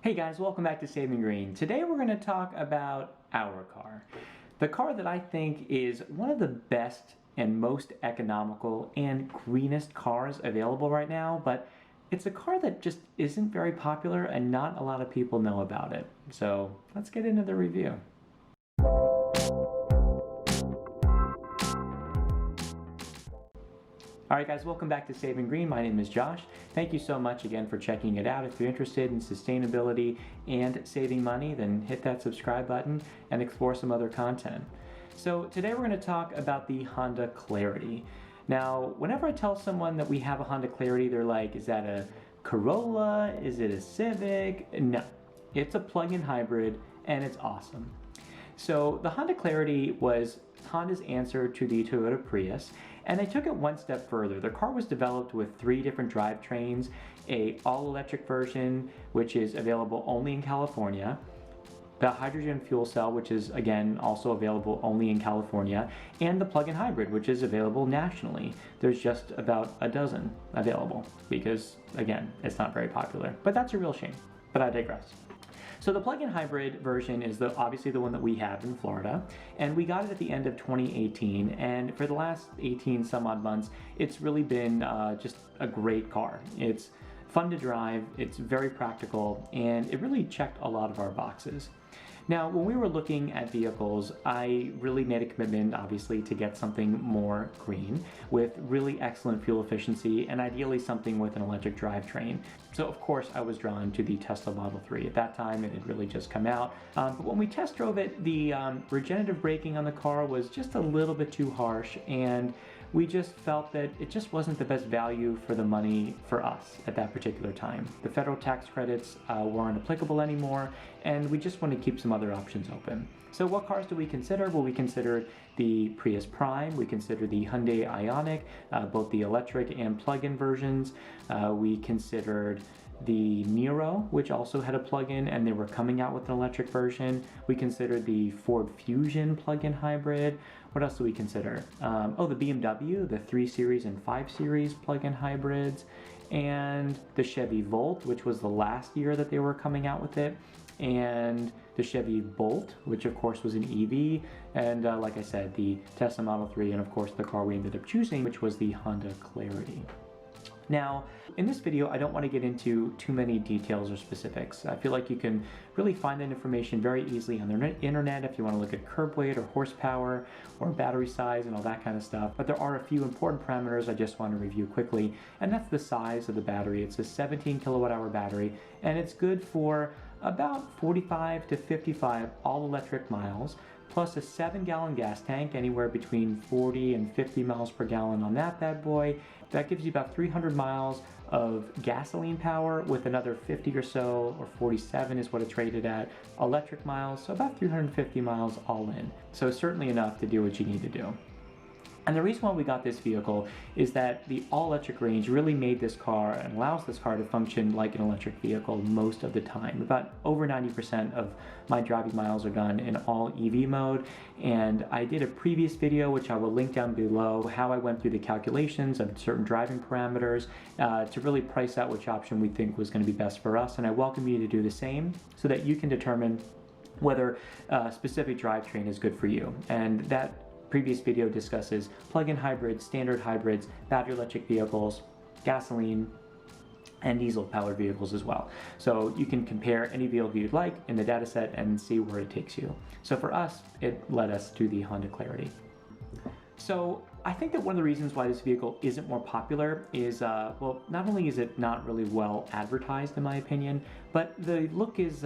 Hey guys, welcome back to Saving Green. Today we're going to talk about our car. The car that I think is one of the best and most economical and greenest cars available right now, but it's a car that just isn't very popular and not a lot of people know about it. So let's get into the review. Alright guys, welcome back to Saving Green. My name is Josh. Thank you so much again for checking it out. If you're interested in sustainability and saving money, then hit that subscribe button and explore some other content. So today we're going to talk about the Honda Clarity. Now, whenever I tell someone that we have a Honda Clarity, they're like, is that a Corolla? Is it a Civic? No, it's a plug-in hybrid and it's awesome. So the Honda Clarity was Honda's answer to the Toyota Prius, and they took it one step further. The car was developed with 3 different drivetrains, a all-electric version, which is available only in California, the hydrogen fuel cell, which is again also available only in California, and the plug-in hybrid, which is available nationally. There's just about a dozen available because, again, it's not very popular. But that's a real shame, but I digress. So the plug-in hybrid version is obviously the one that we have in Florida, and we got it at the end of 2018, and for the last 18 some odd months, it's really been just a great car. It's fun to drive, it's very practical, and it really checked a lot of our boxes. Now, when we were looking at vehicles, I really made a commitment, obviously, to get something more green with really excellent fuel efficiency and ideally something with an electric drivetrain. So, of course, I was drawn to the Tesla Model 3. At that time, it had really just come out. But when we test drove it, the regenerative braking on the car was just a little bit too harsh, and we just felt that it just wasn't the best value for the money for us at that particular time. The federal tax credits weren't applicable anymore, and we just wanted to keep some other options open. So what cars do we consider? Well, we considered the Prius Prime, we considered the Hyundai Ioniq, both the electric and plug-in versions. We considered the Niro, which also had a plug-in, and they were coming out with an electric version. We considered the Ford Fusion plug-in hybrid. What else do we consider? Oh, the BMW, the 3 Series and 5 Series plug-in hybrids, and the Chevy Volt, which was the last year that they were coming out with it, and the Chevy Bolt, which of course was an EV, and like I said, the Tesla Model 3, and of course the car we ended up choosing, which was the Honda Clarity. Now, in this video, I don't want to get into too many details or specifics. I feel like you can really find that information very easily on the internet if you want to look at curb weight or horsepower or battery size and all that kind of stuff. But there are a few important parameters I just want to review quickly, and that's the size of the battery. It's a 17 kilowatt hour battery, and it's good for about 45 to 55 all-electric miles, plus a 7-gallon gas tank, anywhere between 40 and 50 miles per gallon on that bad boy. That gives you about 300 miles of gasoline power with another 50 or so, or 47 is what it's rated at, electric miles, so about 350 miles all in. So certainly enough to do what you need to do. And the reason why we got this vehicle is that the all-electric range really made this car and allows this car to function like an electric vehicle most of the time. About over 90% of my driving miles are done in all EV mode, and I did a previous video, which I will link down below, how I went through the calculations of certain driving parameters to really price out which option we think was going to be best for us, and I welcome you to do the same so that you can determine whether a specific drivetrain is good for you. And that previous video discusses plug-in hybrids, standard hybrids, battery electric vehicles, gasoline, and diesel-powered vehicles as well. So you can compare any vehicle you'd like in the data set and see where it takes you. So for us, it led us to the Honda Clarity. So I think that one of the reasons why this vehicle isn't more popular is, well, not only is it not really well advertised in my opinion, but the look is,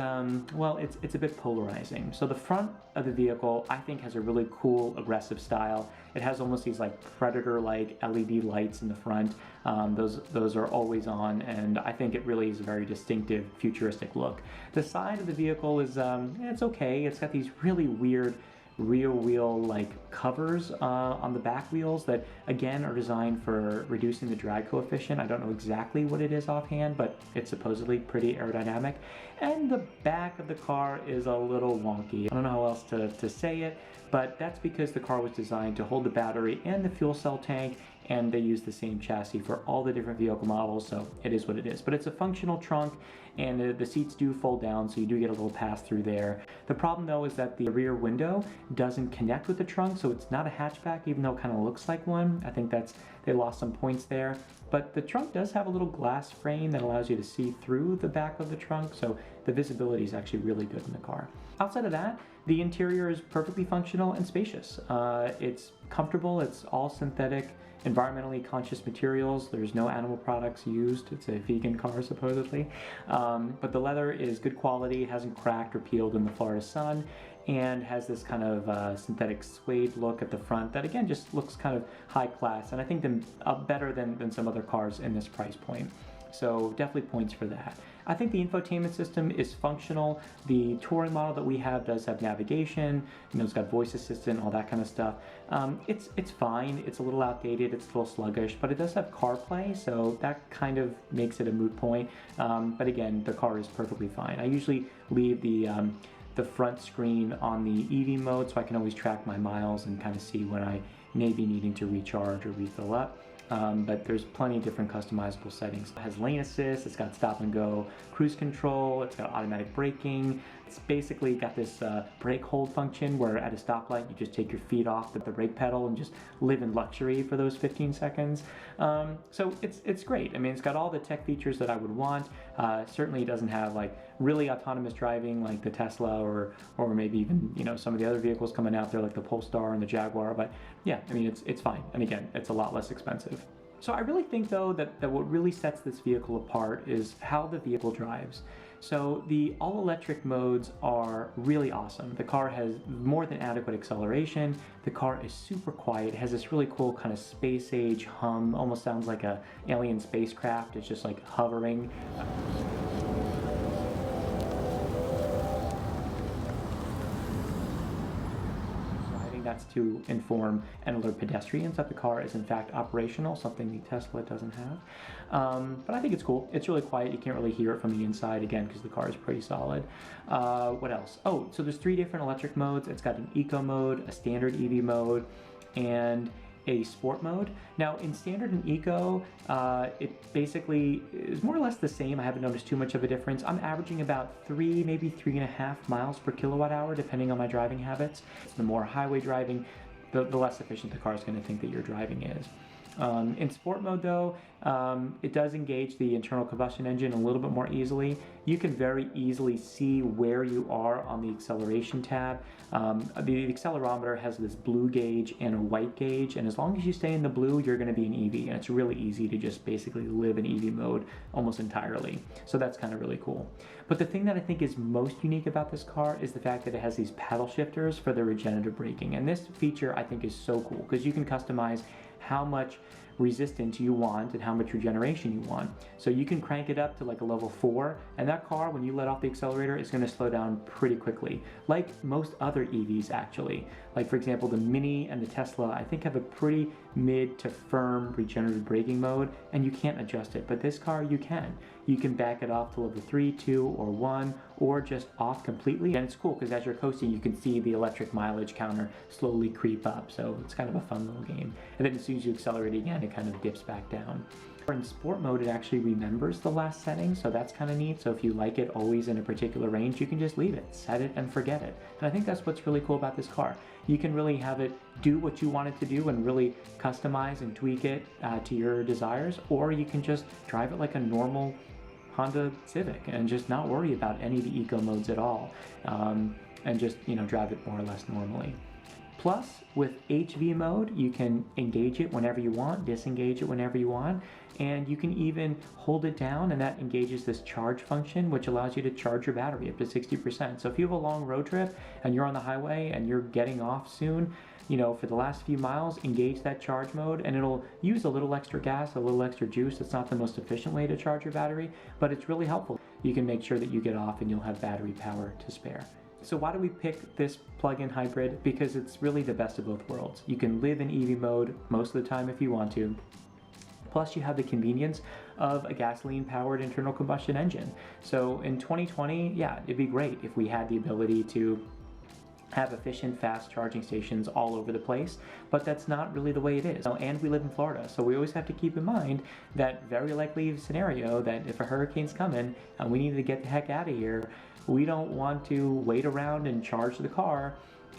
well, it's a bit polarizing. So the front of the vehicle, I think, has a really cool, aggressive style. It has almost these like Predator-like LED lights in the front. Those are always on, and I think it really is a very distinctive, futuristic look. The side of the vehicle is, it's okay. It's got these really weird rear wheel like covers on the back wheels that again are designed for reducing the drag coefficient. I don't know exactly what it is offhand, but it's supposedly pretty aerodynamic. And the back of the car is a little wonky. I don't know how else to say it, but that's because the car was designed to hold the battery and the fuel cell tank and they use the same chassis for all the different vehicle models, so it is what it is. But it's a functional trunk, and the seats do fold down, so you do get a little pass through there. The problem though is that the rear window doesn't connect with the trunk, so it's not a hatchback, even though it kind of looks like one. I think they lost some points there. But the trunk does have a little glass frame that allows you to see through the back of the trunk, so the visibility is actually really good in the car. Outside of that, the interior is perfectly functional and spacious. It's comfortable, it's all synthetic, environmentally conscious materials. There's no animal products used. It's a vegan car, supposedly. But the leather is good quality, it hasn't cracked or peeled in the Florida sun, and has this kind of synthetic suede look at the front that again just looks kind of high class, and I think better than some other cars in this price point. So definitely points for that. I think the infotainment system is functional. The touring model that we have does have navigation, it's got voice assistant, all that kind of stuff. It's fine, it's a little outdated, it's a little sluggish, but it does have CarPlay, so that kind of makes it a moot point. But again, the car is perfectly fine. I usually leave the front screen on the EV mode, so I can always track my miles and kind of see when I may be needing to recharge or refill up. But there's plenty of different customizable settings. It has lane assist, it's got stop and go cruise control, it's got automatic braking. It's basically got this brake hold function where at a stoplight you just take your feet off the brake pedal and just live in luxury for those 15 seconds. So it's great. I mean, it's got all the tech features that I would want. Certainly it doesn't have like really autonomous driving like the Tesla or maybe even some of the other vehicles coming out there like the Polestar and the Jaguar, but yeah, I mean it's fine. And again, it's a lot less expensive. So I really think though that what really sets this vehicle apart is how the vehicle drives. So the all-electric modes are really awesome. The car has more than adequate acceleration. The car is super quiet. It has this really cool kind of space age hum, almost sounds like a alien spacecraft. It's just like hovering. That's to inform and alert pedestrians that the car is in fact operational, something the Tesla doesn't have. But I think it's cool. It's really quiet. You can't really hear it from the inside, again, because the car is pretty solid. What else? Oh, so there's 3 different electric modes. It's got an eco mode, a standard EV mode, and a sport mode. Now in standard and eco, it basically is more or less the same. I haven't noticed too much of a difference. I'm averaging about 3, maybe 3.5 miles per kilowatt hour, depending on my driving habits. The more highway driving, the less efficient the car is going to think that your driving is. In sport mode though, it does engage the internal combustion engine a little bit more easily. You can very easily see where you are on the acceleration tab. The accelerometer has this blue gauge and a white gauge, and as long as you stay in the blue, you're going to be an EV, and it's really easy to just basically live in EV mode almost entirely. So that's kind of really cool. But the thing that I think is most unique about this car is the fact that it has these paddle shifters for the regenerative braking, and this feature I think is so cool because you can customize how much resistance you want and how much regeneration you want. So you can crank it up to like a level 4, and that car, when you let off the accelerator, is going to slow down pretty quickly, like most other EVs actually. Like for example, the Mini and the Tesla I think have a pretty mid to firm regenerative braking mode, and you can't adjust it, but this car you can. You can back it off to level 3, 2, or 1, or just off completely. And it's cool because as you're coasting, you can see the electric mileage counter slowly creep up. So it's kind of a fun little game. And then as soon as you accelerate again, it kind of dips back down. In sport mode, it actually remembers the last setting, so that's kind of neat. So if you like it always in a particular range, you can just leave it, set it, and forget it. And I think that's what's really cool about this car. You can really have it do what you want it to do and really customize and tweak it to your desires, or you can just drive it like a normal Honda Civic and just not worry about any of the eco modes at all, and just drive it more or less normally. Plus, with HV mode, you can engage it whenever you want, disengage it whenever you want, and you can even hold it down, and that engages this charge function, which allows you to charge your battery up to 60%. So if you have a long road trip and you're on the highway and you're getting off soon, for the last few miles, engage that charge mode, and it'll use a little extra gas, a little extra juice. It's not the most efficient way to charge your battery, but it's really helpful. You can make sure that you get off and you'll have battery power to spare. So why do we pick this plug-in hybrid? Because it's really the best of both worlds. You can live in EV mode most of the time if you want to. Plus you have the convenience of a gasoline-powered internal combustion engine. So in 2020, yeah, it'd be great if we had the ability to have efficient, fast charging stations all over the place, but that's not really the way it is. And we live in Florida, so we always have to keep in mind that very likely scenario that if a hurricane's coming and we need to get the heck out of here, we don't want to wait around and charge the car,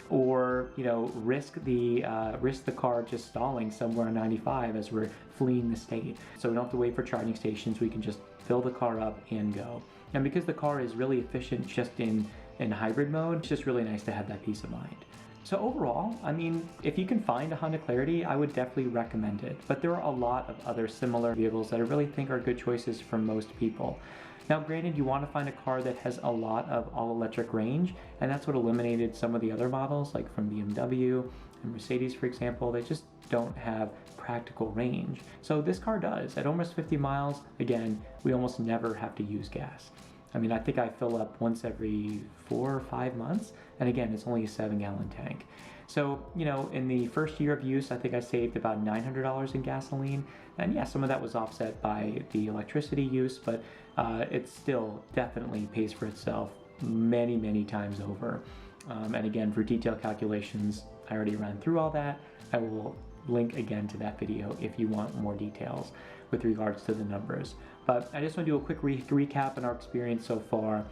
or risk the car just stalling somewhere on 95 as we're fleeing the state. So we don't have to wait for charging stations. We can just fill the car up and go. And because the car is really efficient just in hybrid mode, it's just really nice to have that peace of mind. So overall, I mean, if you can find a Honda Clarity, I would definitely recommend it. But there are a lot of other similar vehicles that I really think are good choices for most people. Now granted, you want to find a car that has a lot of all-electric range, and that's what eliminated some of the other models, like from BMW and Mercedes, for example. They just don't have practical range. So this car does. At almost 50 miles, again, we almost never have to use gas. I mean, I think I fill up once every 4 or 5 months, and again, it's only a 7-gallon tank. So, in the first year of use, I think I saved about $900 in gasoline, and yeah, some of that was offset by the electricity use, but it still definitely pays for itself many, many times over. And again, for detailed calculations, I already ran through all that. I will link again to that video if you want more details with regards to the numbers. But I just want to do a quick recap on our experience so far,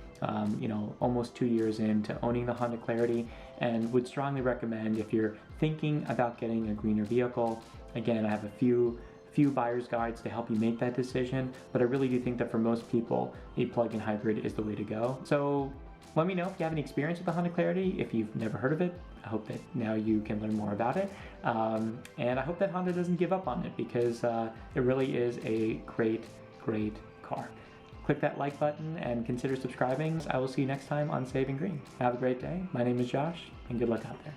almost 2 years into owning the Honda Clarity, and would strongly recommend if you're thinking about getting a greener vehicle. Again, I have a few buyer's guides to help you make that decision, but I really do think that for most people, a plug-in hybrid is the way to go. So let me know if you have any experience with the Honda Clarity. If you've never heard of it, I hope that now you can learn more about it. And I hope that Honda doesn't give up on it, because it really is a great, great car. Click that like button and consider subscribing. I will see you next time on Saving Green. Have a great day. My name is Josh, and good luck out there.